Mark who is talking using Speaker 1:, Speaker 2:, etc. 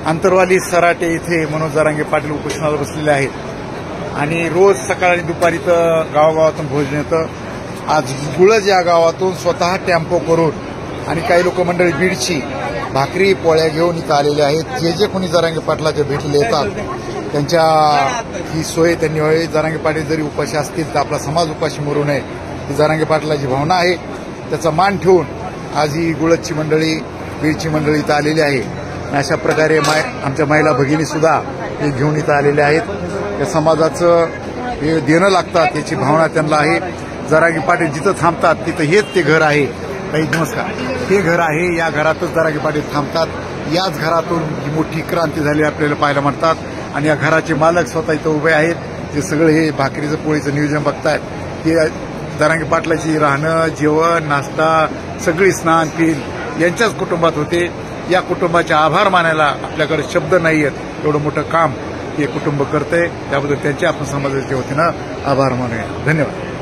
Speaker 1: आंतरवाली सराटे इथे मनोज जरांगे पाटील उपोषणाला बसलेले आहेत आणि रोज सकाळ आणि दुपारी तर गावागावातून भोजन येतं. आज गुळज या गावातून स्वतः टेम्पो करून आणि काही लोक मंडळी बीडची भाकरी पोळ्या घेऊन इथं आलेले आहेत. जे जे कोणी जरांगे पाटलाच्या भेटीला येतात त्यांच्या ही सोय त्यांनी व्हावी. जरांगे पाटील जरी उपाशी असतील तर आपला समाज उपाशी मरू नये ही जरांगे पाटलाची भावना आहे. त्याचा मान ठेवून आज ही गुळजची मंडळी बीडची मंडळी इथं आलेली आहे. अशा प्रकारे आमच्या महिला भगिनी सुद्धा हे घेऊन इथं आलेल्या आहेत. या समाजाचं हे देणं लागतात याची भावना त्यांना आहे. जरांगे पाटील जिथं थांबतात तिथं हेच ते घर आहे. काही नमस्कार, हे घर आहे. या घरातच जरांगे पाटील थांबतात. याच घरातून ही मोठी क्रांती झाली आपल्याला पाहायला म्हणतात आणि या घराचे मालक स्वतः इथं उभे आहेत. जे सगळे हे भाकरीचं पोळीचं नियोजन बघतायत ते जरांगे पाटलाची राहणं, जेवण, नाश्ता, सगळी स्नान पीन यांच्याच कुटुंबात होते. या कुटुंबाचे आभार मानायला आपल्याकडे शब्द नाही आहेत. एवढं मोठं काम हे कुटुंब करतंय त्याबद्दल त्यांच्या आपण समाजाच्या वतीनं आभार मानूया. धन्यवाद.